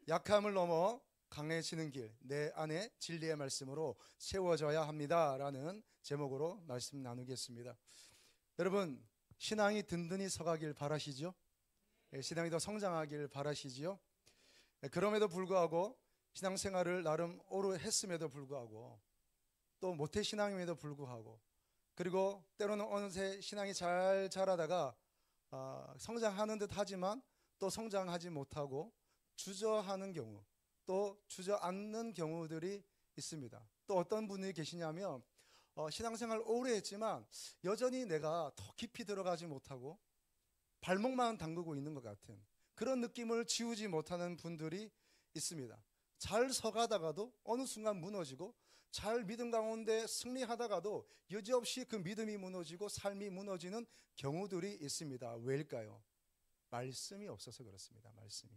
약함을 넘어 강해지는 길, 내 안에 진리의 말씀으로 채워져야 합니다라는 제목으로 말씀 나누겠습니다. 여러분, 신앙이 든든히 서가길 바라시죠? 신앙이 더 성장하길 바라시지요? 그럼에도 불구하고 신앙생활을 나름 오래 했음에도 불구하고 또 모태신앙임에도 불구하고 그리고 때로는 어느새 신앙이 잘 자라다가 성장하는 듯 하지만 또 성장하지 못하고 주저하는 경우, 또 주저앉는 경우들이 있습니다. 또 어떤 분이 계시냐면 신앙생활 오래 했지만 여전히 내가 더 깊이 들어가지 못하고 발목만 담그고 있는 것 같은 그런 느낌을 지우지 못하는 분들이 있습니다. 잘 서가다가도 어느 순간 무너지고 잘 믿음 가운데 승리하다가도 여지없이 그 믿음이 무너지고 삶이 무너지는 경우들이 있습니다. 왜일까요? 말씀이 없어서 그렇습니다. 말씀이.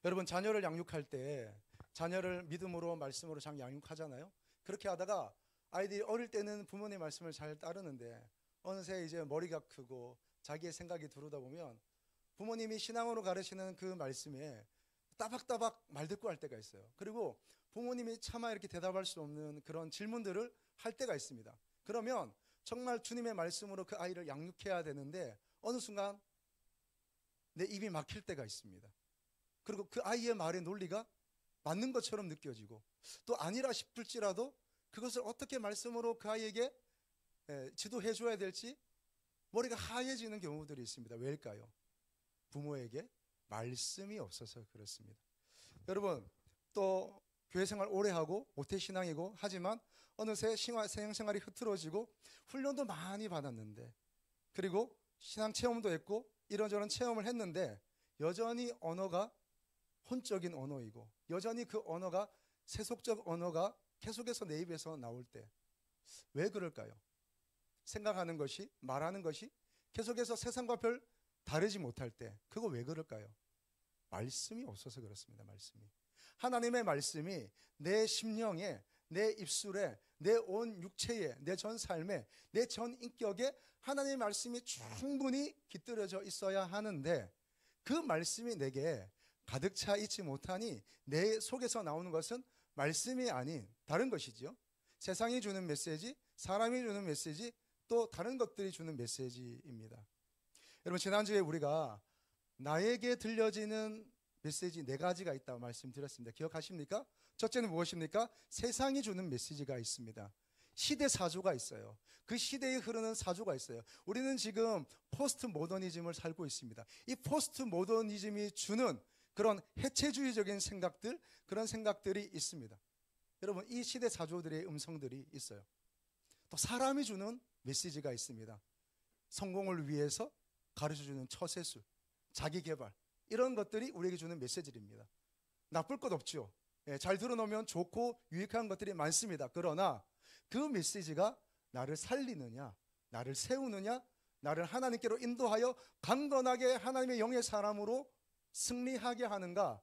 여러분, 자녀를 양육할 때 자녀를 믿음으로 말씀으로 잘 양육하잖아요. 그렇게 하다가 아이들이 어릴 때는 부모님 말씀을 잘 따르는데 어느새 이제 머리가 크고 자기의 생각이 들어오다 보면 부모님이 신앙으로 가르치는 그 말씀에 따박따박 말듣고 할 때가 있어요. 그리고 부모님이 차마 이렇게 대답할 수 없는 그런 질문들을 할 때가 있습니다. 그러면 정말 주님의 말씀으로 그 아이를 양육해야 되는데 어느 순간 내 입이 막힐 때가 있습니다. 그리고 그 아이의 말의 논리가 맞는 것처럼 느껴지고 또 아니라 싶을지라도 그것을 어떻게 말씀으로 그 아이에게 지도해 줘야 될지 머리가 하얘지는 경우들이 있습니다. 왜일까요? 부모에게 말씀이 없어서 그렇습니다. 여러분, 또 교회 생활 오래 하고 모태신앙이고 하지만 어느새 신앙생활이 흐트러지고 훈련도 많이 받았는데 그리고 신앙 체험도 했고 이런저런 체험을 했는데 여전히 언어가 혼적인 언어이고 여전히 그 언어가 세속적 언어가 계속해서 내 입에서 나올 때 왜 그럴까요? 생각하는 것이 말하는 것이 계속해서 세상과 별 다르지 못할 때 그거 왜 그럴까요? 말씀이 없어서 그렇습니다. 말씀이. 하나님의 말씀이 내 심령에 내 입술에 내 온 육체에 내 전 삶에 내 전 인격에 하나님의 말씀이 충분히 깃들여져 있어야 하는데 그 말씀이 내게 가득 차 있지 못하니 내 속에서 나오는 것은 말씀이 아닌 다른 것이죠. 세상이 주는 메시지, 사람이 주는 메시지, 또 다른 것들이 주는 메시지입니다. 여러분, 지난주에 우리가 나에게 들려지는 메시지 4가지가 있다고 말씀드렸습니다. 기억하십니까? 첫째는 무엇입니까? 세상이 주는 메시지가 있습니다. 시대 사조가 있어요. 그 시대에 흐르는 사조가 있어요. 우리는 지금 포스트 모더니즘을 살고 있습니다. 이 포스트 모더니즘이 주는 그런 해체주의적인 생각들, 그런 생각들이 있습니다. 여러분, 이 시대 사조들의 음성들이 있어요. 또 사람이 주는 메시지가 있습니다. 성공을 위해서 가르쳐주는 처세술, 자기개발, 이런 것들이 우리에게 주는 메시지입니다. 나쁠 것 없죠. 잘 들어놓으면 좋고 유익한 것들이 많습니다. 그러나 그 메시지가 나를 살리느냐, 나를 세우느냐, 나를 하나님께로 인도하여 강건하게 하나님의 영의 사람으로 승리하게 하는가,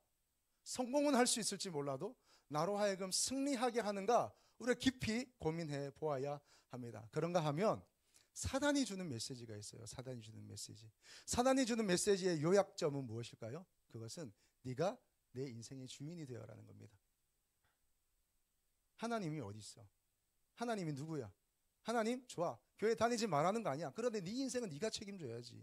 성공은 할 수 있을지 몰라도 나로 하여금 승리하게 하는가, 우리가 깊이 고민해 보아야 합니다. 그런가 하면 사단이 주는 메시지가 있어요. 사단이 주는 메시지. 사단이 주는 메시지의 요약점은 무엇일까요? 그것은 네가 내 인생의 주인이 되어라는 겁니다. 하나님이 어디 있어? 하나님이 누구야? 하나님 좋아. 교회 다니지 말라는 거 아니야. 그런데 네 인생은 네가 책임져야지.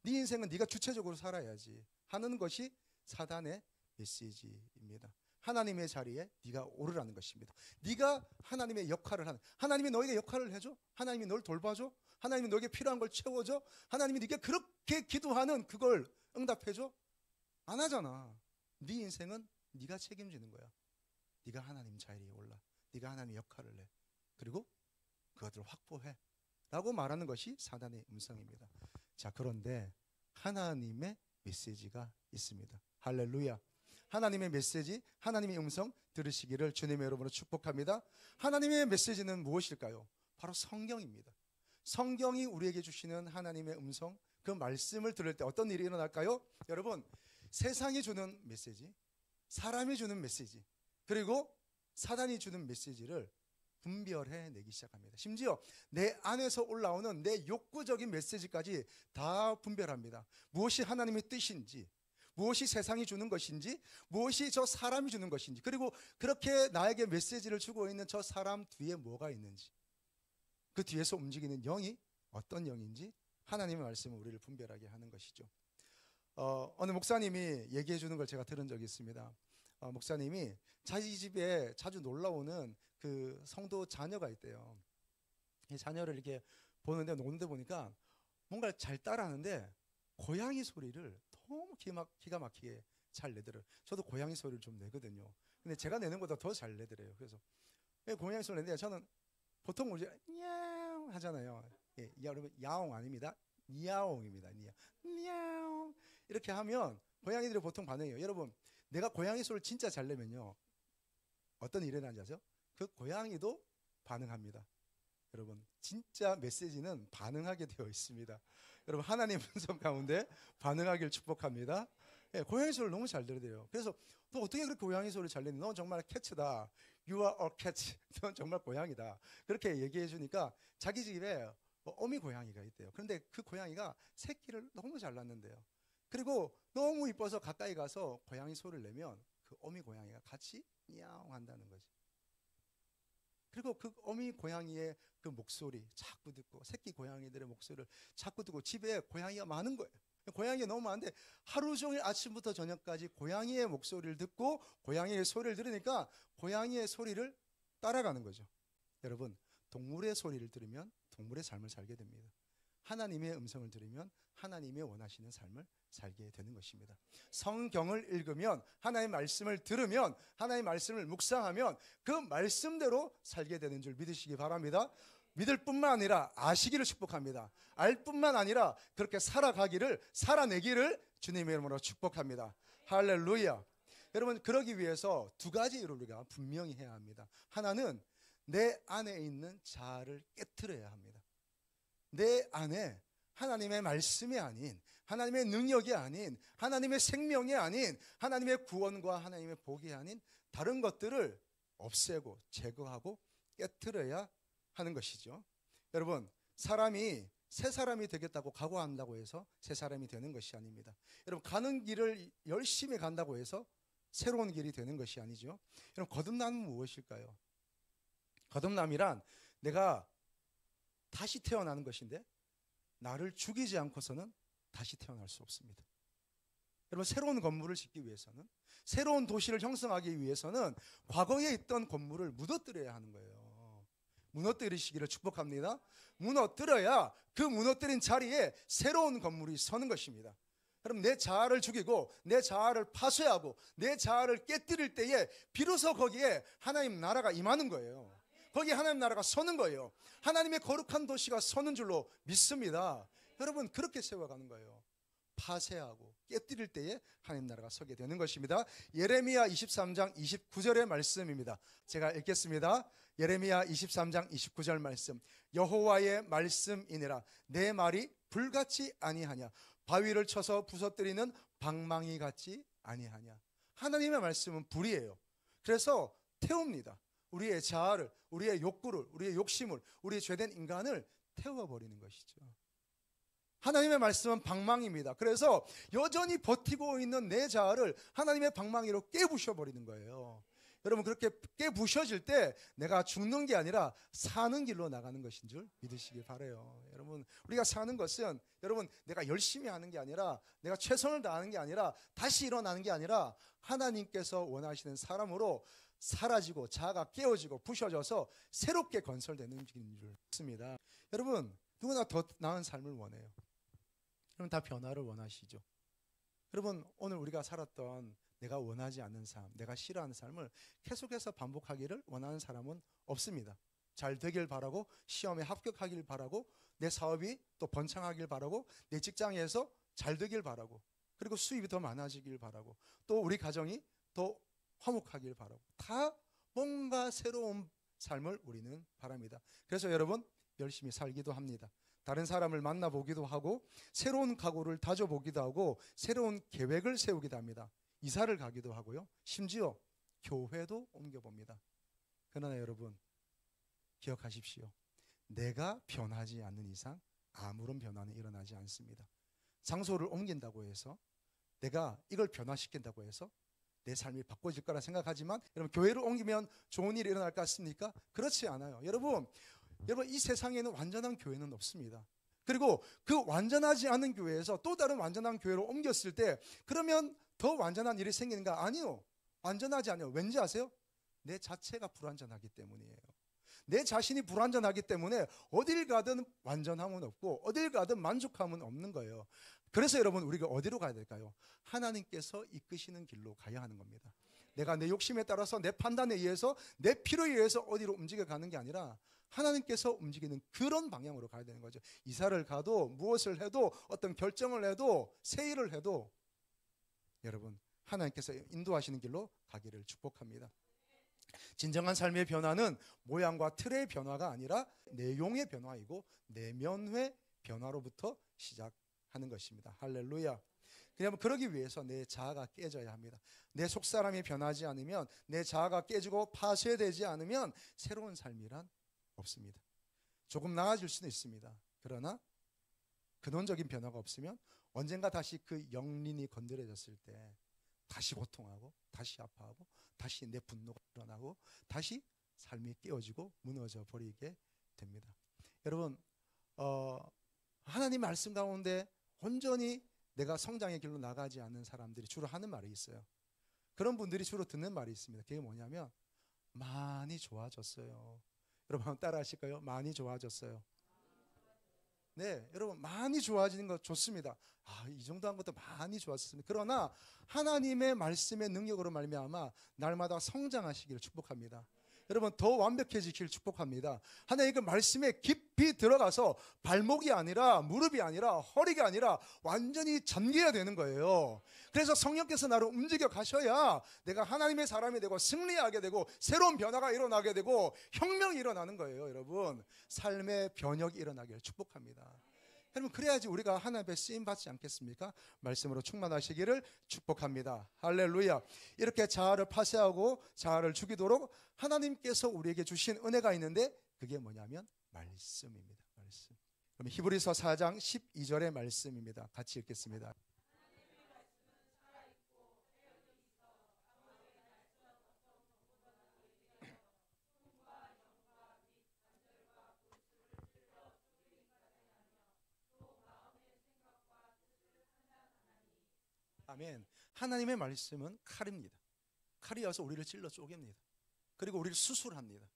네 인생은 네가 주체적으로 살아야지 하는 것이 사단의 메시지입니다. 하나님의 자리에 네가 오르라는 것입니다. 네가 하나님의 역할을 하는, 하나님이 너에게 역할을 해줘? 하나님이 널 돌봐줘? 하나님이 너에게 필요한 걸 채워줘? 하나님이 네게 그렇게 기도하는 그걸 응답해줘? 안 하잖아. 네 인생은 네가 책임지는 거야. 네가 하나님 자리에 올라. 네가 하나님의 역할을 해. 그리고 그것들을 확보해 라고 말하는 것이 사단의 음성입니다. 자, 그런데 하나님의 메시지가 있습니다. 할렐루야. 하나님의 메시지, 하나님의 음성 들으시기를 주님의 이름으로 축복합니다. 하나님의 메시지는 무엇일까요? 바로 성경입니다. 성경이 우리에게 주시는 하나님의 음성, 그 말씀을 들을 때 어떤 일이 일어날까요? 여러분, 세상이 주는 메시지, 사람이 주는 메시지, 그리고 사단이 주는 메시지를 분별해 내기 시작합니다. 심지어 내 안에서 올라오는 내 욕구적인 메시지까지 다 분별합니다. 무엇이 하나님의 뜻인지, 무엇이 세상이 주는 것인지, 무엇이 저 사람이 주는 것인지, 그리고 그렇게 나에게 메시지를 주고 있는 저 사람 뒤에 뭐가 있는지, 그 뒤에서 움직이는 영이 어떤 영인지 하나님의 말씀은 우리를 분별하게 하는 것이죠. 어느 목사님이 얘기해 주는 걸 제가 들은 적이 있습니다. 목사님이 자기 집에 자주 놀러 오는 그 성도 자녀가 있대요. 이 자녀를 이렇게 보는데, 노는데 보니까 뭔가 잘 따라하는데 고양이 소리를 너무 기가 막히게 잘 내더라고요. 저도 고양이 소리를 좀 내거든요. 근데 제가 내는 것보다 더 잘 내더래요. 그래서 고양이 소리 내는데, 저는 보통 우리 야옹 하잖아요. 예, 여러분, 야옹 아닙니다. 니아옹입니다. 니아옹. 이렇게 하면 고양이들이 보통 반응해요. 여러분, 내가 고양이 소리를 진짜 잘 내면요, 어떤 일이 일어나는지 아세요? 그 고양이도 반응합니다. 여러분, 진짜 메시지는 반응하게 되어 있습니다. 여러분, 하나님 음성 가운데 반응하길 축복합니다. 예, 고양이 소리를 너무 잘 들어요. 그래서 너 어떻게 그렇게 고양이 소리를 잘 내니? 넌 정말 캐츠다. You are a cat. 넌 정말 고양이다. 그렇게 얘기해 주니까 자기 집에 어미 고양이가 있대요. 그런데 그 고양이가 새끼를 너무 잘 낳는데요. 그리고 너무 이뻐서 가까이 가서 고양이 소리를 내면 그 어미 고양이가 같이 야옹 한다는 거죠. 그리고 그 어미 고양이의 그 목소리 자꾸 듣고, 새끼 고양이들의 목소리를 자꾸 듣고, 집에 고양이가 많은 거예요. 고양이가 너무 많은데 하루 종일 아침부터 저녁까지 고양이의 목소리를 듣고 고양이의 소리를 들으니까 고양이의 소리를 따라가는 거죠. 여러분, 동물의 소리를 들으면 동물의 삶을 살게 됩니다. 하나님의 음성을 들으면 하나님의 원하시는 삶을 살게 되는 것입니다. 성경을 읽으면, 하나님의 말씀을 들으면, 하나님의 말씀을 묵상하면 그 말씀대로 살게 되는 줄 믿으시기 바랍니다. 믿을 뿐만 아니라 아시기를 축복합니다. 알 뿐만 아니라 그렇게 살아내기를 주님의 이름으로 축복합니다. 할렐루야. 여러분, 그러기 위해서 두 가지 일을 우리가 분명히 해야 합니다. 하나는 내 안에 있는 자아를 깨트려야 합니다. 내 안에 하나님의 말씀이 아닌, 하나님의 능력이 아닌, 하나님의 생명이 아닌, 하나님의 구원과 하나님의 복이 아닌 다른 것들을 없애고 제거하고 깨트려야 하는 것이죠. 여러분, 사람이 새 사람이 되겠다고 각오한다고 해서 새 사람이 되는 것이 아닙니다. 여러분, 가는 길을 열심히 간다고 해서 새로운 길이 되는 것이 아니죠. 여러분, 거듭남은 무엇일까요? 거듭남이란 내가 다시 태어나는 것인데, 나를 죽이지 않고서는 다시 태어날 수 없습니다. 여러분, 새로운 건물을 짓기 위해서는, 새로운 도시를 형성하기 위해서는 과거에 있던 건물을 무너뜨려야 하는 거예요. 무너뜨리시기를 축복합니다. 무너뜨려야 그 무너뜨린 자리에 새로운 건물이 서는 것입니다. 여러분, 내 자아를 죽이고 내 자아를 파쇄하고 내 자아를 깨뜨릴 때에 비로소 거기에 하나님 나라가 임하는 거예요. 거기에 하나님 나라가 서는 거예요. 하나님의 거룩한 도시가 서는 줄로 믿습니다. 여러분, 그렇게 세워가는 거예요. 파쇄하고 깨뜨릴 때에 하나님 나라가 서게 되는 것입니다. 예레미야 23장 29절의 말씀입니다. 제가 읽겠습니다. 예레미야 23장 29절 말씀. 여호와의 말씀이니라. 내 말이 불같이 아니하냐. 바위를 쳐서 부서뜨리는 방망이 같지 아니하냐. 하나님의 말씀은 불이에요. 그래서 태웁니다. 우리의 자아를, 우리의 욕구를, 우리의 욕심을, 우리의 죄된 인간을 태워버리는 것이죠. 하나님의 말씀은 방망이입니다. 그래서 여전히 버티고 있는 내 자아를 하나님의 방망이로 깨부셔버리는 거예요. 여러분, 그렇게 깨부셔질 때 내가 죽는 게 아니라 사는 길로 나가는 것인 줄 믿으시길 바라요. 여러분, 우리가 사는 것은, 여러분, 내가 열심히 하는 게 아니라, 내가 최선을 다하는 게 아니라, 다시 일어나는 게 아니라 하나님께서 원하시는 사람으로 사라지고 자아가 깨어지고 부셔져서 새롭게 건설되는 길인 줄 믿습니다. 여러분, 누구나 더 나은 삶을 원해요. 여러분, 다 변화를 원하시죠. 여러분, 오늘 우리가 살았던 내가 원하지 않는 삶, 내가 싫어하는 삶을 계속해서 반복하기를 원하는 사람은 없습니다. 잘 되길 바라고, 시험에 합격하길 바라고, 내 사업이 또 번창하길 바라고, 내 직장에서 잘 되길 바라고, 그리고 수입이 더 많아지길 바라고, 또 우리 가정이 더 화목하길 바라고, 다 뭔가 새로운 삶을 우리는 바랍니다. 그래서 여러분, 열심히 살기도 합니다. 다른 사람을 만나보기도 하고, 새로운 각오를 다져보기도 하고, 새로운 계획을 세우기도 합니다. 이사를 가기도 하고요. 심지어 교회도 옮겨봅니다. 그러나 여러분, 기억하십시오. 내가 변하지 않는 이상 아무런 변화는 일어나지 않습니다. 장소를 옮긴다고 해서 내가 이걸 변화시킨다고 해서 내 삶이 바꿔질 거라 생각하지만, 여러분 교회를 옮기면 좋은 일이 일어날 것 같습니까? 그렇지 않아요. 여러분 이 세상에는 완전한 교회는 없습니다. 그리고 그 완전하지 않은 교회에서 또 다른 완전한 교회로 옮겼을 때 그러면 더 완전한 일이 생기는가? 아니요. 완전하지 않아요. 왠지 아세요? 내 자체가 불완전하기 때문이에요. 내 자신이 불완전하기 때문에 어딜 가든 완전함은 없고 어딜 가든 만족함은 없는 거예요. 그래서 여러분 우리가 어디로 가야 될까요? 하나님께서 이끄시는 길로 가야 하는 겁니다. 내가 내 욕심에 따라서 내 판단에 의해서 내 필요에 의해서 어디로 움직여가는 게 아니라 하나님께서 움직이는 그런 방향으로 가야 되는 거죠. 이사를 가도 무엇을 해도 어떤 결정을 해도 새 일을 해도 여러분 하나님께서 인도하시는 길로 가기를 축복합니다. 진정한 삶의 변화는 모양과 틀의 변화가 아니라 내용의 변화이고 내면의 변화로부터 시작하는 것입니다. 할렐루야. 그러면 그러기 위해서 내 자아가 깨져야 합니다. 내 속사람이 변하지 않으면, 내 자아가 깨지고 파쇄되지 않으면 새로운 삶이란 없습니다. 조금 나아질 수는 있습니다. 그러나 근원적인 변화가 없으면 언젠가 다시 그 영린이 건드려졌을 때 다시 고통하고 다시 아파하고 다시 내 분노가 일어나고 다시 삶이 깨어지고 무너져 버리게 됩니다. 여러분 하나님 말씀 가운데 온전히 내가 성장의 길로 나가지 않는 사람들이 주로 하는 말이 있어요. 그런 분들이 주로 듣는 말이 있습니다. 그게 뭐냐면 많이 좋아졌어요. 여러분 한번 따라 하실까요? 많이 좋아졌어요. 네, 여러분 많이 좋아지는 거 좋습니다. 이 정도 한 것도 많이 좋았습니다. 그러나 하나님의 말씀의 능력으로 말미암아 날마다 성장하시기를 축복합니다. 여러분 더 완벽해지기를 축복합니다. 하나님 그 말씀에 깊이 들어가서 발목이 아니라 무릎이 아니라 허리가 아니라 완전히 잠겨야 되는 거예요. 그래서 성령께서 나를 움직여 가셔야 내가 하나님의 사람이 되고 승리하게 되고 새로운 변화가 일어나게 되고 혁명이 일어나는 거예요. 여러분 삶의 변혁이 일어나기를 축복합니다. 여러분 그래야지 우리가 하나님의 쓰임 받지 않겠습니까? 말씀으로 충만하시기를 축복합니다. 할렐루야. 이렇게 자아를 파쇄하고 자아를 죽이도록 하나님께서 우리에게 주신 은혜가 있는데 그게 뭐냐면 말씀입니다. 말씀. 그럼 히브리서 4장 12절의 말씀입니다. 같이 읽겠습니다. 아멘. 하나님의 말씀은 칼입니다. 칼이어서 우리를 찔러 쪼갭니다. 그리고 우리를 수술합니다.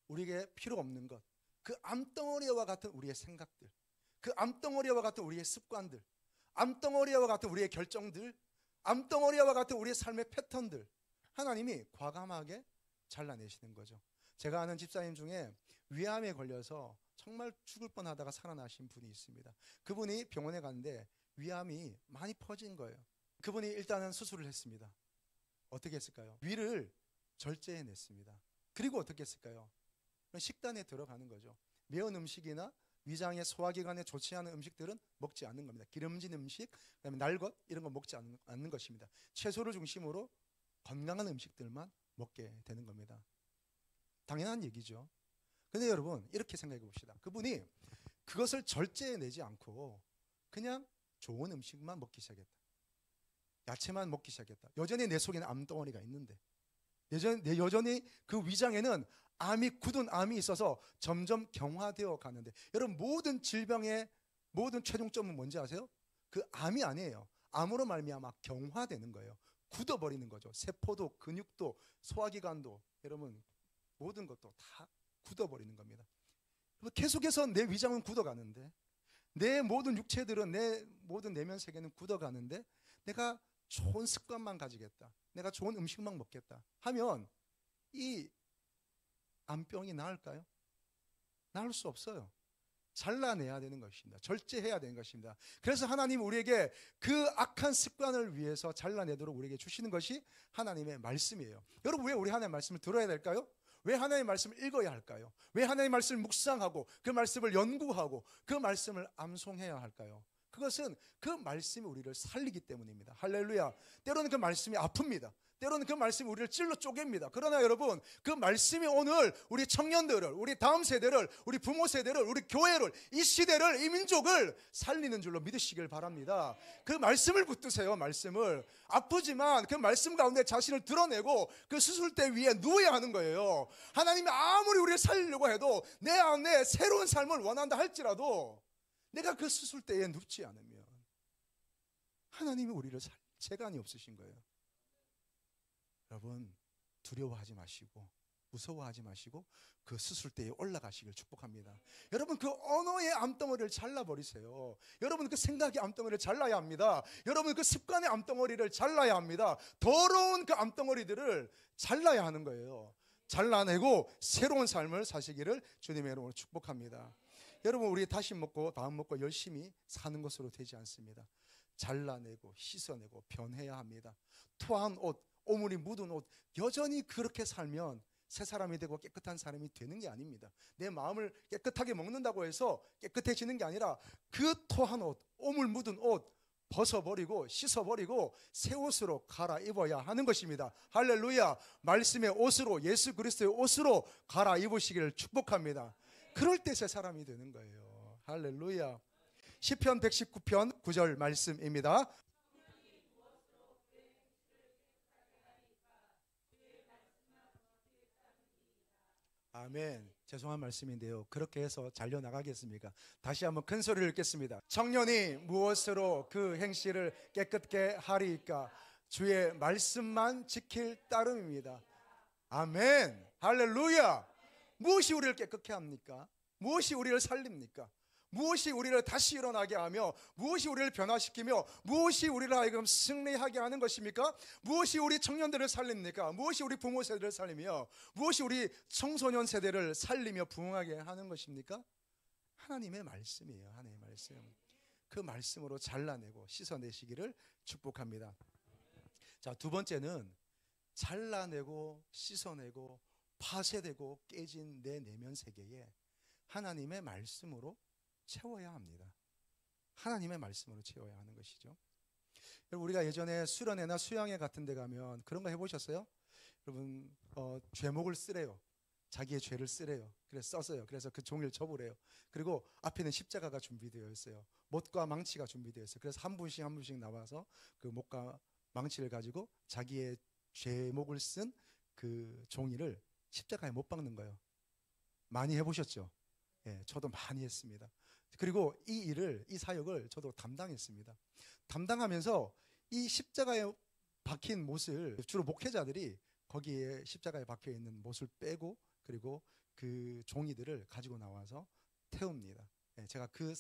우리에게 필요 없는 것, 그 암덩어리와 같은 우리의 생각들, 그 암덩어리와 같은 우리의 습관들, 암덩어리와 같은 우리의 결정들, 암덩어리와 같은 우리의 삶의 패턴들, 하나님이 과감하게 잘라내시는 거죠. 제가 아는 집사님 중에 위암에 걸려서 정말 죽을 뻔하다가 살아나신 분이 있습니다. 그분이 병원에 갔는데 위암이 많이 퍼진 거예요. 그분이 일단은 수술을 했습니다. 어떻게 했을까요? 위를 절제해냈습니다. 그리고 어떻게 했을까요? 식단에 들어가는 거죠. 매운 음식이나 위장의 소화기관에 좋지 않은 음식들은 먹지 않는 겁니다. 기름진 음식, 그다음에 날것 이런 거 먹지 않는 것입니다. 채소를 중심으로 건강한 음식들만 먹게 되는 겁니다. 당연한 얘기죠. 근데 여러분 이렇게 생각해 봅시다. 그분이 그것을 절제해내지 않고 그냥 좋은 음식만 먹기 시작했다. 야채만 먹기 시작했다. 여전히 내 속에는 암덩어리가 있는데 여전히 그 위장에는 굳은 암이 있어서 점점 경화되어 가는데, 여러분 모든 질병의 모든 최종점은 뭔지 아세요? 그 암이 아니에요. 암으로 말미암아 경화되는 거예요. 굳어버리는 거죠. 세포도 근육도 소화기관도 여러분 모든 것도 다 굳어버리는 겁니다. 계속해서 내 위장은 굳어가는데, 내 모든 육체들은, 내 모든 내면 세계는 굳어가는데 내가 좋은 습관만 가지겠다, 내가 좋은 음식만 먹겠다 하면 이 암병이 나을까요? 나을 수 없어요. 잘라내야 되는 것입니다. 절제해야 되는 것입니다. 그래서 하나님 우리에게 그 악한 습관을 위해서 잘라내도록 우리에게 주시는 것이 하나님의 말씀이에요. 여러분 왜 우리 하나님의 말씀을 들어야 될까요? 왜 하나님의 말씀을 읽어야 할까요? 왜 하나님의 말씀을 묵상하고 그 말씀을 연구하고 그 말씀을 암송해야 할까요? 그것은 그 말씀이 우리를 살리기 때문입니다. 할렐루야. 때로는 그 말씀이 아픕니다. 때로는 그 말씀이 우리를 찔러 쪼갭니다. 그러나 여러분, 그 말씀이 오늘 우리 청년들을, 우리 다음 세대를, 우리 부모 세대를, 우리 교회를, 이 시대를, 이 민족을 살리는 줄로 믿으시길 바랍니다. 그 말씀을 붙드세요. 말씀을. 아프지만 그 말씀 가운데 자신을 드러내고 그 수술대 위에 누워야 하는 거예요. 하나님이 아무리 우리를 살리려고 해도 내 안에 새로운 삶을 원한다 할지라도 내가 그 수술대에 눕지 않으면 하나님이 우리를 살릴 재간이 없으신 거예요. 여러분, 두려워하지 마시고 무서워하지 마시고 그 수술대에 올라가시길 축복합니다. 여러분, 그 언어의 암덩어리를 잘라버리세요. 여러분, 그 생각의 암덩어리를 잘라야 합니다. 여러분, 그 습관의 암덩어리를 잘라야 합니다. 더러운 그 암덩어리들을 잘라야 하는 거예요. 잘라내고 새로운 삶을 사시기를 주님의 이름으로 축복합니다. 여러분, 우리 다시 먹고 다음 먹고 열심히 사는 것으로 되지 않습니다. 잘라내고 씻어내고 변해야 합니다. 토한 옷, 오물이 묻은 옷, 여전히 그렇게 살면 새 사람이 되고 깨끗한 사람이 되는 게 아닙니다. 내 마음을 깨끗하게 먹는다고 해서 깨끗해지는 게 아니라 그 토한 옷, 오물 묻은 옷 벗어버리고 씻어버리고 새 옷으로 갈아입어야 하는 것입니다. 할렐루야. 말씀의 옷으로, 예수 그리스도의 옷으로 갈아입으시기를 축복합니다. 그럴 때 새 사람이 되는 거예요. 할렐루야. 시편 119편 9절 말씀입니다. 아멘. 죄송한 말씀인데요, 그렇게 해서 잘려나가겠습니까? 다시 한번 큰 소리를 읽겠습니다. 청년이 무엇으로 그 행실을 깨끗게 하리이까? 주의 말씀만 지킬 따름입니다. 아멘. 할렐루야. 무엇이 우리를 깨끗게 합니까? 무엇이 우리를 살립니까? 무엇이 우리를 다시 일어나게 하며 무엇이 우리를 변화시키며 무엇이 우리를 하여금 승리하게 하는 것입니까? 무엇이 우리 청년들을 살립니까? 무엇이 우리 부모 세대를 살리며 무엇이 우리 청소년 세대를 살리며 부흥하게 하는 것입니까? 하나님의 말씀이에요. 하나님의 말씀. 그 말씀으로 잘라내고 씻어내시기를 축복합니다. 자, 두 번째는 잘라내고 씻어내고 파쇄되고 깨진 내 내면 세계에 하나님의 말씀으로 채워야 합니다. 하나님의 말씀으로 채워야 하는 것이죠. 여러분, 우리가 예전에 수련회나 수양회 같은 데 가면 그런 거 해보셨어요? 여러분, 죄목을 쓰래요. 자기의 죄를 쓰래요. 그래서 썼어요. 그래서 그 종이를 접으래요. 그리고 앞에는 십자가가 준비되어 있어요. 못과 망치가 준비되어 있어요. 그래서 한 분씩 한 분씩 나와서 그 못과 망치를 가지고 자기의 죄목을 쓴 그 종이를 십자가에 못 박는 거예요. 많이 해보셨죠? 예, 저도 많이 했습니다. 그리고 이 사역을 저도 담당했습니다. 담당하면서 이 십자가에 박힌 못을 주로 목회자들이 거기에 십자가에 박혀 있는 못을 빼고 그리고 그 종이들을 가지고 나와서 태웁니다. 예, 제가 그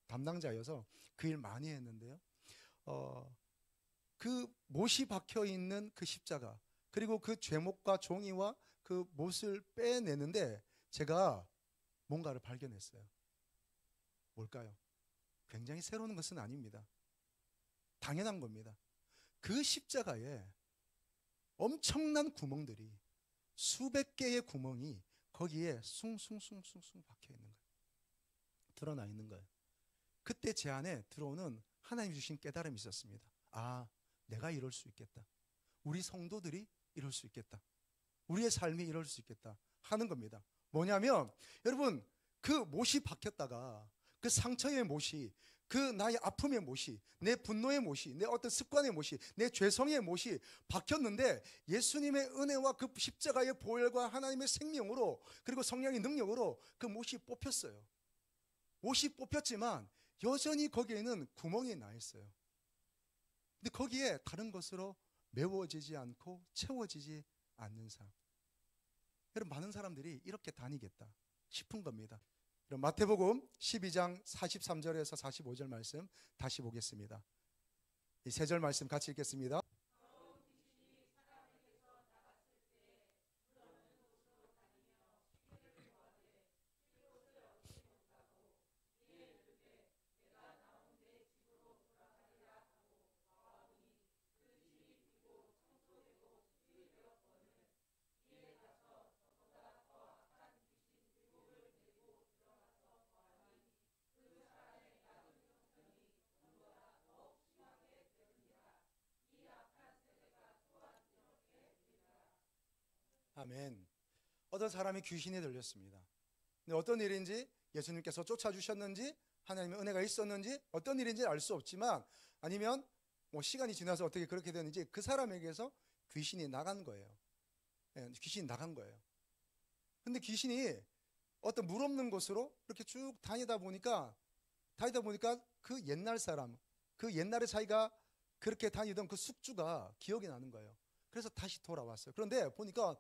담당자여서 그 일 많이 했는데요. 그 못이 박혀 있는 그 십자가 그리고 그 죄목과 종이와 그 못을 빼내는데 제가 뭔가를 발견했어요. 뭘까요? 굉장히 새로운 것은 아닙니다. 당연한 겁니다. 그 십자가에 엄청난 구멍들이 수백 개의 구멍이 거기에 숭숭숭숭숭 박혀 있는 거예요. 드러나 있는 거예요. 그때 제 안에 들어오는 하나님 주신 깨달음이 있었습니다. 아, 내가 이럴 수 있겠다. 우리 성도들이 이럴 수 있겠다. 우리의 삶이 이럴 수 있겠다 하는 겁니다. 뭐냐면 여러분, 그 못이 박혔다가 그 상처의 못이 그 나의 아픔의 못이 내 분노의 못이 내 어떤 습관의 못이 내 죄성의 못이 박혔는데 예수님의 은혜와 그 십자가의 보혈과 하나님의 생명으로 그리고 성령의 능력으로 그 못이 뽑혔어요. 못이 뽑혔지만 여전히 거기에는 구멍이 나 있어요. 근데 거기에 다른 것으로 메워지지 않고 채워지지 않는 삶. 여러분, 많은 사람들이 이렇게 다니겠다 싶은 겁니다. 그럼 마태복음 12장 43절에서 45절 말씀 다시 보겠습니다. 이 세 절 말씀 같이 읽겠습니다. 아멘. 어떤 사람이 귀신이 들렸습니다. 근데 어떤 일인지, 예수님께서 쫓아주셨는지, 하나님의 은혜가 있었는지, 어떤 일인지 알 수 없지만, 아니면 뭐 시간이 지나서 어떻게 그렇게 되는지 그 사람에게서 귀신이 나간 거예요. 귀신이 나간 거예요. 근데 귀신이 어떤 물 없는 곳으로 이렇게 쭉 다니다 보니까 그 옛날 사람, 그 옛날에 자기가 그렇게 다니던 그 숙주가 기억이 나는 거예요. 그래서 다시 돌아왔어요. 그런데 보니까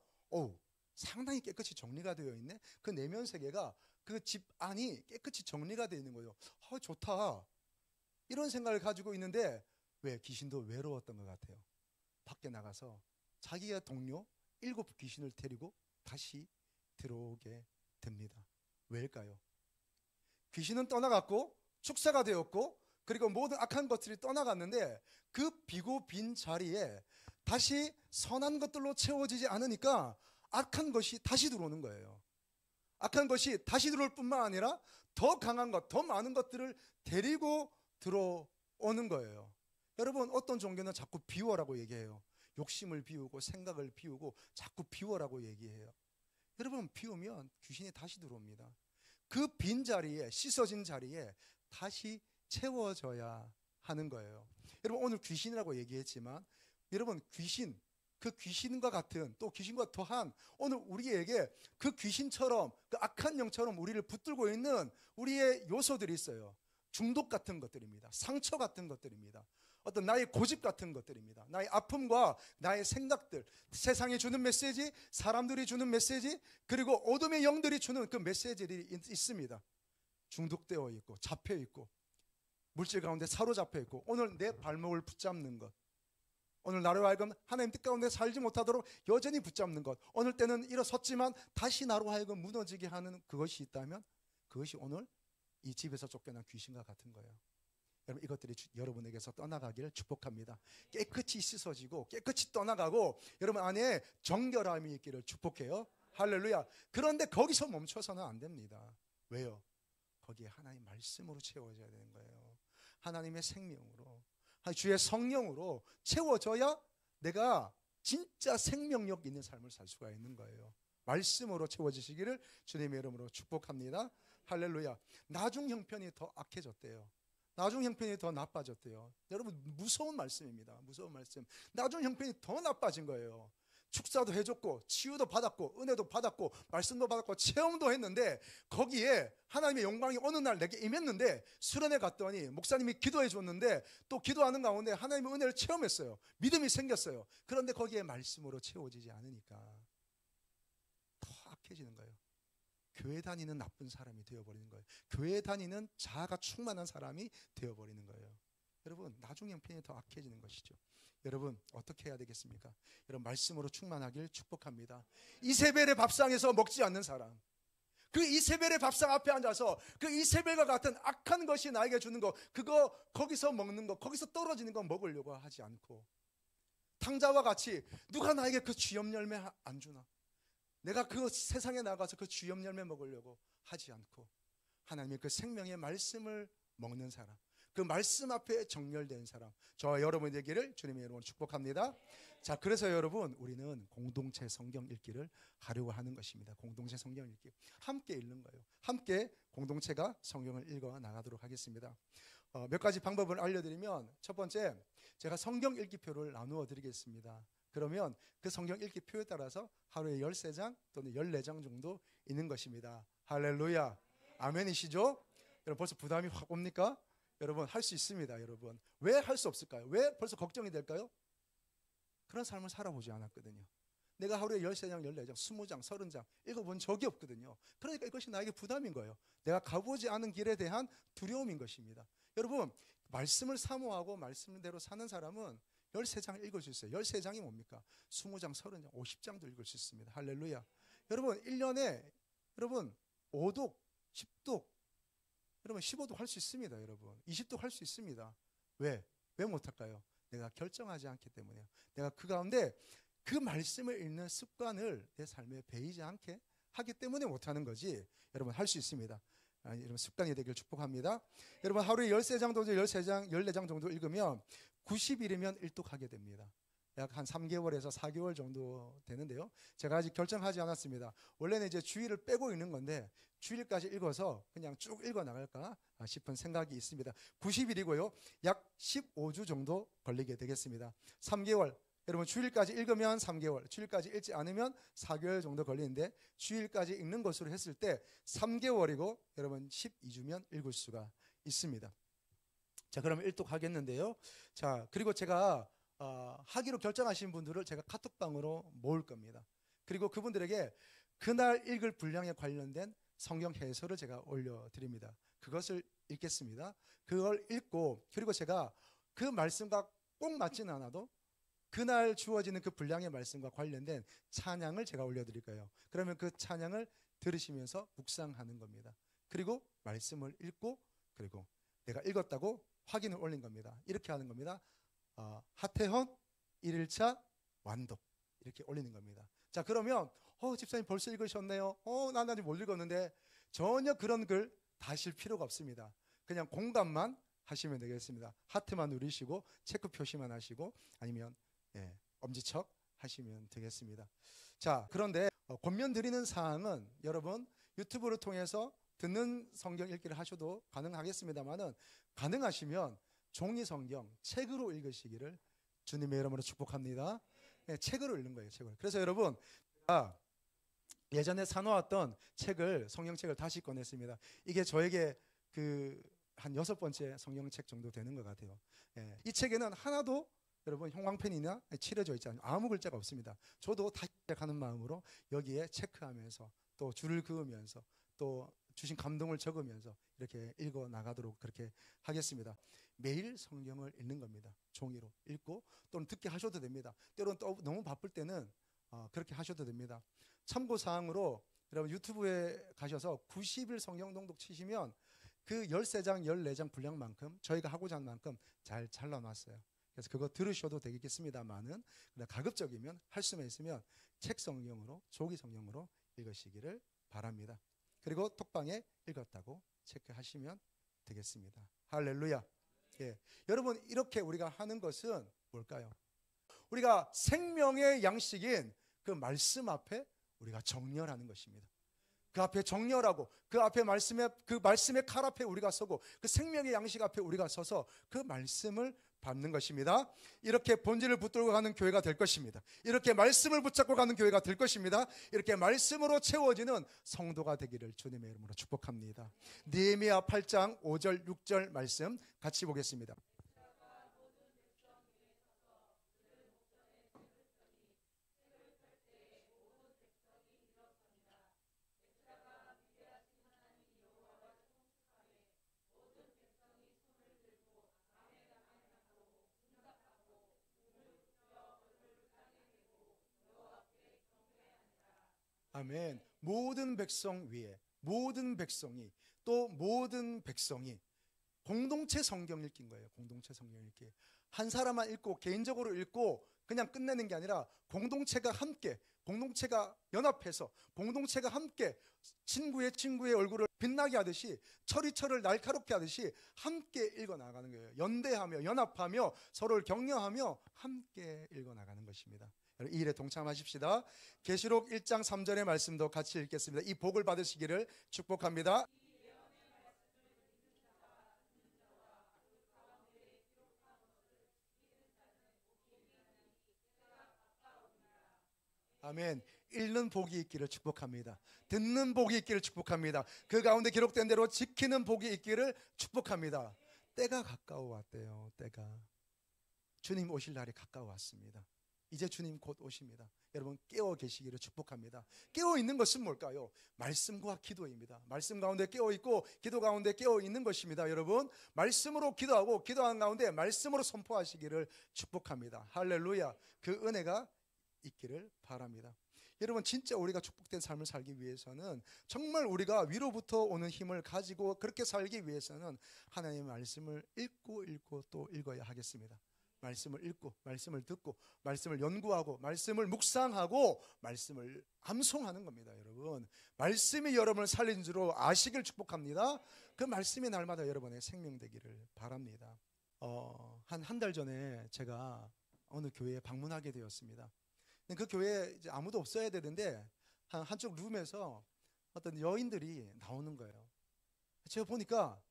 상당히 깨끗이 정리가 되어 있네. 그 내면 세계가, 그 집 안이 깨끗이 정리가 되어 있는 거예요. 좋다. 이런 생각을 가지고 있는데, 왜? 귀신도 외로웠던 것 같아요. 밖에 나가서 자기의 동료 7 귀신을 데리고 다시 들어오게 됩니다. 왜일까요? 귀신은 떠나갔고 축사가 되었고 그리고 모든 악한 것들이 떠나갔는데, 그 비고 빈 자리에 다시 선한 것들로 채워지지 않으니까 악한 것이 다시 들어오는 거예요. 악한 것이 다시 들어올 뿐만 아니라 더 강한 것, 더 많은 것들을 데리고 들어오는 거예요. 여러분, 어떤 종교는 자꾸 비워라고 얘기해요. 욕심을 비우고 생각을 비우고 자꾸 비워라고 얘기해요. 여러분, 비우면 귀신이 다시 들어옵니다. 그 빈 자리에, 씻어진 자리에 다시 채워져야 하는 거예요. 여러분, 오늘 귀신이라고 얘기했지만, 여러분, 그 귀신과 같은, 또 귀신과 더한, 오늘 우리에게 그 귀신처럼, 그 악한 영처럼 우리를 붙들고 있는 우리의 요소들이 있어요. 중독 같은 것들입니다. 상처 같은 것들입니다. 어떤 나의 고집 같은 것들입니다. 나의 아픔과 나의 생각들, 세상이 주는 메시지, 사람들이 주는 메시지, 그리고 어둠의 영들이 주는 그 메시지들이 있습니다. 중독되어 있고 잡혀 있고 물질 가운데 사로잡혀 있고, 오늘 내 발목을 붙잡는 것, 오늘 나로 하여금 하나님 뜻 가운데 살지 못하도록 여전히 붙잡는 것, 어느 때는 일어섰지만 다시 나로 하여금 무너지게 하는 그것이 있다면, 그것이 오늘 이 집에서 쫓겨난 귀신과 같은 거예요. 여러분, 이것들이 여러분에게서 떠나가기를 축복합니다. 깨끗이 씻어지고 깨끗이 떠나가고 여러분 안에 정결함이 있기를 축복해요. 할렐루야. 그런데 거기서 멈춰서는 안 됩니다. 왜요? 거기에 하나님의 말씀으로 채워져야 되는 거예요. 하나님의 생명으로, 주의 성령으로 채워져야 내가 진짜 생명력 있는 삶을 살 수가 있는 거예요. 말씀으로 채워지시기를 주님의 이름으로 축복합니다. 할렐루야. 나중 형편이 더 악해졌대요. 나중 형편이 더 나빠졌대요. 여러분, 무서운 말씀입니다. 무서운 말씀. 나중 형편이 더 나빠진 거예요. 축사도 해줬고 치유도 받았고 은혜도 받았고 말씀도 받았고 체험도 했는데, 거기에 하나님의 영광이 어느 날 내게 임했는데, 수련회 갔더니 목사님이 기도해 줬는데 또 기도하는 가운데 하나님의 은혜를 체험했어요. 믿음이 생겼어요. 그런데 거기에 말씀으로 채워지지 않으니까 더 악해지는 거예요. 교회 다니는 나쁜 사람이 되어버리는 거예요. 교회 다니는 자아가 충만한 사람이 되어버리는 거예요. 여러분, 나중 형편이 더 악해지는 것이죠. 여러분, 어떻게 해야 되겠습니까? 여러분, 말씀으로 충만하길 축복합니다. 이세벨의 밥상에서 먹지 않는 사람, 그 이세벨의 밥상 앞에 앉아서 그 이세벨과 같은 악한 것이 나에게 주는 거, 그거 거기서 먹는 거, 거기서 떨어지는 거 먹으려고 하지 않고, 탕자와 같이 누가 나에게 그 쥐염 열매 안 주나, 내가 그 세상에 나가서 그 쥐염 열매 먹으려고 하지 않고, 하나님의 그 생명의 말씀을 먹는 사람, 그 말씀 앞에 정렬된 사람, 저와 여러분 되기를 주님의 이름으로 축복합니다. 자, 그래서 여러분, 우리는 공동체 성경 읽기를 하려고 하는 것입니다. 공동체 성경 읽기, 함께 읽는 거예요. 함께 공동체가 성경을 읽어 나가도록 하겠습니다. 몇 가지 방법을 알려드리면, 첫 번째, 제가 성경 읽기표를 나누어 드리겠습니다. 그러면 그 성경 읽기표에 따라서 하루에 13장 또는 14장 정도 있는 것입니다. 할렐루야. 아멘이시죠? 여러분, 벌써 부담이 확 옵니까? 여러분, 할 수 있습니다. 여러분, 왜 할 수 없을까요? 왜 벌써 걱정이 될까요? 그런 삶을 살아보지 않았거든요. 내가 하루에 13장, 14장, 20장, 30장 읽어본 적이 없거든요. 그러니까 이것이 나에게 부담인 거예요. 내가 가보지 않은 길에 대한 두려움인 것입니다. 여러분, 말씀을 사모하고 말씀대로 사는 사람은 13장을 읽을 수 있어요. 13장이 뭡니까? 20장, 30장, 50장도 읽을 수 있습니다. 할렐루야. 여러분, 1년에 여러분 5독, 10독, 여러분 15독 할 수 있습니다. 여러분 20독 할 수 있습니다. 왜 못할까요? 내가 결정하지 않기 때문에요. 내가 그 가운데 그 말씀을 읽는 습관을 내 삶에 배이지 않게 하기 때문에 못하는 거지. 여러분, 할 수 있습니다. 여러분, 습관이 되길 축복합니다. 여러분, 하루에 13장 정도, 13장, 14장 정도 읽으면 90일이면 1독 하게 됩니다. 약 한 3개월에서 4개월 정도 되는데요. 제가 아직 결정하지 않았습니다. 원래는 이제 주일을 빼고 읽는 건데 주일까지 읽어서 그냥 쭉 읽어 나갈까 싶은 생각이 있습니다. 90일이고요. 약 15주 정도 걸리게 되겠습니다. 3개월. 여러분 주일까지 읽으면 3개월, 주일까지 읽지 않으면 4개월 정도 걸리는데 주일까지 읽는 것으로 했을 때 3개월이고 여러분 12주면 읽을 수가 있습니다. 자, 그러면 일독하겠는데요. 자, 그리고 제가 하기로 결정하신 분들을 제가 카톡방으로 모을 겁니다. 그리고 그분들에게 그날 읽을 분량에 관련된 성경 해설을 제가 올려드립니다. 그것을 읽겠습니다. 그걸 읽고 그리고 제가 그 말씀과 꼭 맞지는 않아도 그날 주어지는 그 분량의 말씀과 관련된 찬양을 제가 올려드릴 거예요. 그러면 그 찬양을 들으시면서 묵상하는 겁니다. 그리고 말씀을 읽고 그리고 내가 읽었다고 확인을 올린 겁니다. 이렇게 하는 겁니다. 하태헌 1일차 완독 이렇게 올리는 겁니다. 자, 그러면 집사님 벌써 읽으셨네요. 난 아직 못 읽었는데 전혀 그런 글 다실 필요가 없습니다. 그냥 공감만 하시면 되겠습니다. 하트만 누르시고 체크 표시만 하시고 아니면 엄지척 하시면 되겠습니다. 자, 그런데 권면 드리는 사항은 여러분 유튜브를 통해서 듣는 성경 읽기를 하셔도 가능하겠습니다만은 가능하시면 종이 성경 책으로 읽으시기를 주님의 이름으로 축복합니다. 책으로 읽는 거예요. 책을. 그래서 여러분 예전에 사놓았던 책을 성경책을 다시 꺼냈습니다. 이게 저에게 한 6번째 성경책 정도 되는 것 같아요. 이 책에는 하나도 여러분 형광펜이나 칠해져 있지 않아요. 아무 글자가 없습니다. 저도 다시 시작하는 마음으로 여기에 체크하면서 또 줄을 그으면서 또 주신 감동을 적으면서 이렇게 읽어 나가도록 그렇게 하겠습니다. 매일 성경을 읽는 겁니다. 종이로 읽고 또는 듣게 하셔도 됩니다. 때로는 또 너무 바쁠 때는 그렇게 하셔도 됩니다. 참고사항으로 여러분 유튜브에 가셔서 90일 성경 동독 치시면 그 13장 14장 분량만큼 저희가 하고자 하는 만큼 잘 잘라놨어요. 그래서 그거 들으셔도 되겠습니다만은 가급적이면 할 수만 있으면 책 성경으로 조기 성경으로 읽으시기를 바랍니다. 그리고 톡방에 읽었다고 체크하시면 되겠습니다. 할렐루야. 여러분 이렇게 우리가 하는 것은 뭘까요? 우리가 생명의 양식인 그 말씀 앞에 우리가 정렬하는 것입니다. 그 앞에 정렬하고 그 앞에 말씀의 칼 앞에 우리가 서고 그 생명의 양식 앞에 우리가 서서 그 말씀을 받는 것입니다. 이렇게 본질을 붙들고 가는 교회가 될 것입니다. 이렇게 말씀을 붙잡고 가는 교회가 될 것입니다. 이렇게 말씀으로 채워지는 성도가 되기를 주님의 이름으로 축복합니다. 느헤미야 8장 5절 6절 말씀 같이 보겠습니다. 아멘. 모든 백성 위에 모든 백성이 또 모든 백성이 공동체 성경 읽기인 거예요. 공동체 성경 읽기. 한 사람만 읽고 개인적으로 읽고 그냥 끝내는 게 아니라 공동체가 함께 공동체가 연합해서 공동체가 함께 친구의 얼굴을 빛나게 하듯이 철이 날카롭게 하듯이 함께 읽어나가는 거예요. 연대하며 연합하며 서로를 격려하며 함께 읽어나가는 것입니다. 이 일에 동참하십시다. 계시록 1장 3절의 말씀도 같이 읽겠습니다. 이 복을 받으시기를 축복합니다. 아멘. 읽는 복이 있기를 축복합니다. 듣는 복이 있기를 축복합니다. 그 가운데 기록된 대로 지키는 복이 있기를 축복합니다. 때가 가까워 왔대요. 때가. 주님 오실 날이 가까워 왔습니다. 이제 주님 곧 오십니다. 여러분 깨어 계시기를 축복합니다. 깨어 있는 것은 뭘까요? 말씀과 기도입니다. 말씀 가운데 깨어 있고 기도 가운데 깨어 있는 것입니다. 여러분 말씀으로 기도하고 기도하는 가운데 말씀으로 선포하시기를 축복합니다. 할렐루야. 그 은혜가 있기를 바랍니다. 여러분 진짜 우리가 축복된 삶을 살기 위해서는 정말 우리가 위로부터 오는 힘을 가지고 그렇게 살기 위해서는 하나님의 말씀을 읽고 또 읽어야 하겠습니다. 말씀을 읽고 말씀을 듣고 말씀을 연구하고 말씀을 묵상하고 말씀을 암송하는 겁니다. 여러분 말씀이 여러분을 살린 줄로 아시길 축복합니다. 그 말씀이 날마다 여러분의 생명 되기를 바랍니다. 한 달 전에 제가 어느 교회에 방문하게 되었습니다. 그 교회에 이제 아무도 없어야 되는데 한쪽 룸에서 어떤 여인들이 나오는 거예요. 제가 보니까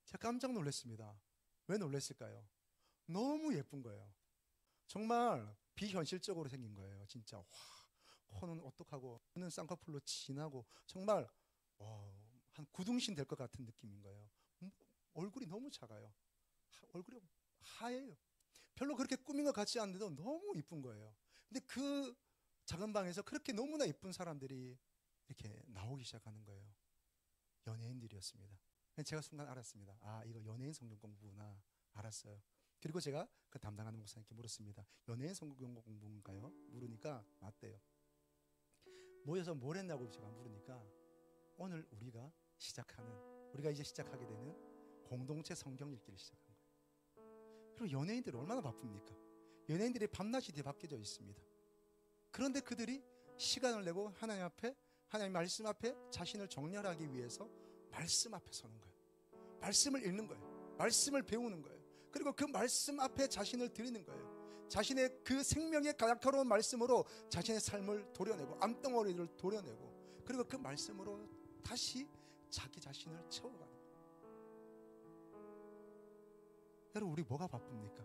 제가 깜짝 놀랐습니다. 왜 놀랐을까요? 너무 예쁜 거예요. 정말 비현실적으로 생긴 거예요. 진짜 와, 코는 오똑하고 눈은 쌍꺼풀로 진하고 정말 한 구둥신 될 것 같은 느낌인 거예요. 얼굴이 너무 작아요. 얼굴이 하얘요. 별로 그렇게 꾸민 것 같지 않은데도 너무 이쁜 거예요. 근데 그 작은 방에서 그렇게 너무나 이쁜 사람들이 이렇게 나오기 시작하는 거예요. 연예인들이었습니다. 제가 순간 알았습니다. 아, 이거 연예인 성경 공부구나 알았어요. 그리고 제가 그 담당하는 목사님께 물었습니다. 연예인 성경 공부인가요? 물으니까 맞대요. 모여서 뭘 했냐고 제가 물으니까 오늘 우리가 이제 시작하게 되는 공동체 성경 읽기를 시작한 거예요. 그리고 연예인들이 얼마나 바쁩니까? 연예인들이 밤낮이 뒤바뀌어져 있습니다. 그런데 그들이 시간을 내고 하나님 말씀 앞에 자신을 정렬하기 위해서 말씀 앞에 서는 거예요. 말씀을 읽는 거예요. 말씀을 배우는 거예요. 그리고 그 말씀 앞에 자신을 드리는 거예요. 자신의 그 생명의 날카로운 말씀으로 자신의 삶을 도려내고 암덩어리를 도려내고 그리고 그 말씀으로 다시 자기 자신을 채워가는 거예요. 여러분, 우리 뭐가 바쁩니까?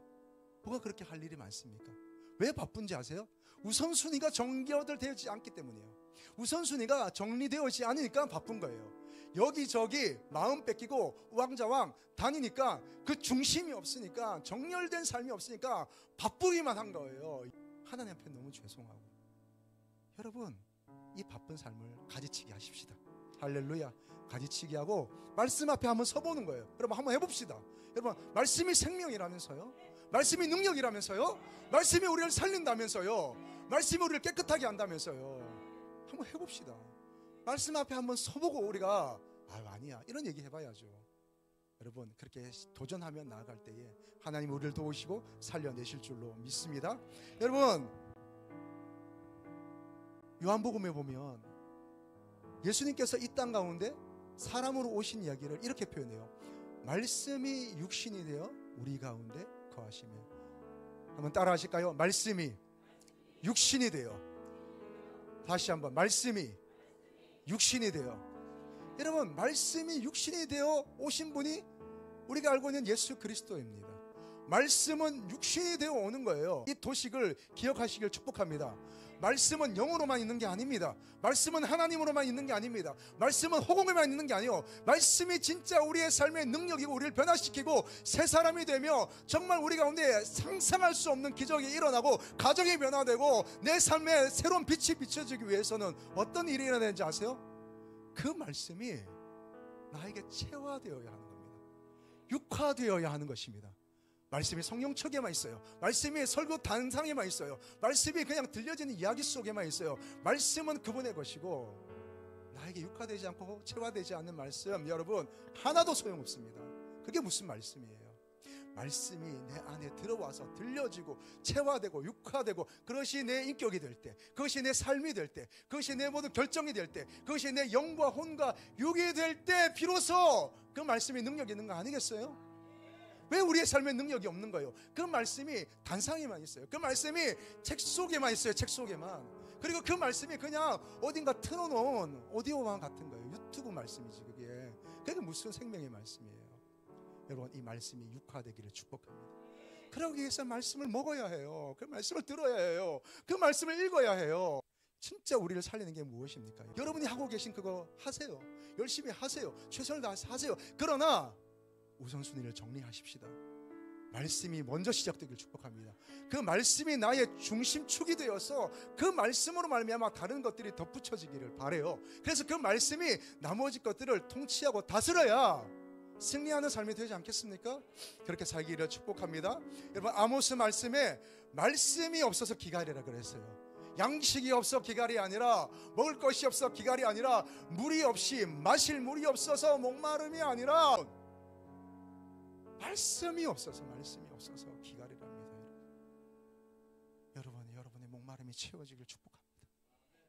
뭐가 그렇게 할 일이 많습니까? 왜 바쁜지 아세요? 우선순위가 정교되지 않기 때문이에요. 우선순위가 정리되어지지 않으니까 바쁜 거예요. 여기저기 마음 뺏기고 우왕좌왕 다니니까 그 중심이 없으니까 정렬된 삶이 없으니까 바쁘기만 한 거예요. 하나님 앞에 너무 죄송하고. 여러분, 이 바쁜 삶을 가지치기 하십시다. 할렐루야. 가지치기 하고 말씀 앞에 한번 서보는 거예요. 여러분, 한번 해봅시다. 여러분, 말씀이 생명이라면서요. 말씀이 능력이라면서요. 말씀이 우리를 살린다면서요. 말씀이 우리를 깨끗하게 한다면서요. 한번 해봅시다. 말씀 앞에 한번 서보고 우리가 아니야 이런 얘기 해봐야죠. 여러분, 그렇게 도전하며 나아갈 때에 하나님 우리를 도우시고 살려내실 줄로 믿습니다. 여러분, 요한복음에 보면 예수님께서 이 땅 가운데 사람으로 오신 이야기를 이렇게 표현해요. 말씀이 육신이 되어 우리 가운데 거하시며. 한번 따라 하실까요? 말씀이 육신이 되어. 다시 한번, 말씀이 육신이 되어. 여러분, 말씀이 육신이 되어 오신 분이 우리가 알고 있는 예수 그리스도입니다. 말씀은 육신이 되어 오는 거예요. 이 도식을 기억하시길 축복합니다. 말씀은 영으로만 있는 게 아닙니다. 말씀은 하나님으로만 있는 게 아닙니다. 말씀은 허공에만 있는 게 아니에요. 말씀이 진짜 우리의 삶의 능력이고 우리를 변화시키고 새 사람이 되며 정말 우리 가운데 상상할 수 없는 기적이 일어나고 가정이 변화되고 내 삶에 새로운 빛이 비춰지기 위해서는 어떤 일이 일어나야 되는지 아세요? 그 말씀이 나에게 체화되어야 하는 겁니다. 육화되어야 하는 것입니다. 말씀이 성령척에만 있어요. 말씀이 설교 단상에만 있어요. 말씀이 그냥 들려지는 이야기 속에만 있어요. 말씀은 그분의 것이고 나에게 육화되지 않고 체화되지 않는 말씀, 여러분, 하나도 소용없습니다. 그게 무슨 말씀이에요? 말씀이 내 안에 들어와서 들려지고 체화되고 육화되고 그것이 내 인격이 될 때, 그것이 내 삶이 될 때, 그것이 내 모든 결정이 될 때, 그것이 내 영과 혼과 육이 될 때 비로소 그 말씀이 능력이 있는 거 아니겠어요? 왜 우리의 삶에 능력이 없는 거예요? 그 말씀이 단상에만 있어요. 그 말씀이 책 속에만 있어요. 책 속에만. 그리고 그 말씀이 그냥 어딘가 틀어놓은 오디오만 같은 거예요. 유튜브 말씀이지 그게. 그게 무슨 생명의 말씀이에요? 여러분, 이 말씀이 육화되기를 축복합니다. 그러기 위해서 말씀을 먹어야 해요. 그 말씀을 들어야 해요. 그 말씀을 읽어야 해요. 진짜 우리를 살리는 게 무엇입니까? 여러분이 하고 계신 그거 하세요. 열심히 하세요. 최선을 다해서 하세요. 그러나 우선순위를 정리하십시다. 말씀이 먼저 시작되길 축복합니다. 그 말씀이 나의 중심축이 되어서 그 말씀으로 말미암아 다른 것들이 덧붙여지기를 바라요. 그래서 그 말씀이 나머지 것들을 통치하고 다스려야 승리하는 삶이 되지 않겠습니까? 그렇게 살기를 축복합니다. 여러분, 아모스 말씀에 말씀이 없어서 기갈이라 그랬어요. 양식이 없어 기갈이 아니라, 먹을 것이 없어 기갈이 아니라, 물이 없이 마실 물이 없어서 목마름이 아니라 말씀이 없어서 기갈이랍니다. 여러분의 목마름이 채워지길 축복합니다.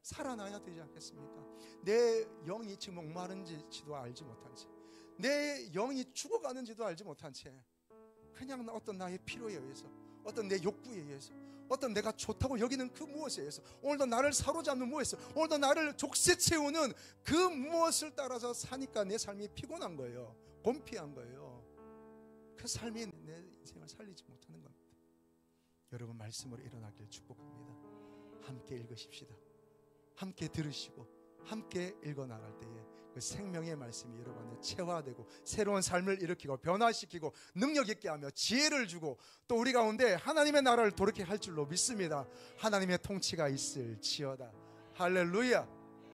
살아나야 되지 않겠습니까? 내 영이 지금 목마른지도 알지 못한 채, 내 영이 죽어가는지도 알지 못한 채 그냥 어떤 나의 필요에 의해서, 어떤 내 욕구에 의해서, 어떤 내가 좋다고 여기는 그 무엇에 의해서, 오늘도 나를 사로잡는 무엇에 의해서, 오늘도 나를 족쇄 채우는 그 무엇을 따라서 사니까 내 삶이 피곤한 거예요. 곤피한 거예요. 그 삶이 내 인생을 살리지 못하는 겁니다. 여러분, 말씀으로 일어나길 축복합니다. 함께 읽으십시다. 함께 들으시고 함께 읽어나갈 때에 그 생명의 말씀이 여러분 안에 체화되고 새로운 삶을 일으키고 변화시키고 능력 있게 하며 지혜를 주고 또 우리 가운데 하나님의 나라를 돌이켜 할 줄로 믿습니다. 하나님의 통치가 있을지어다. 할렐루야.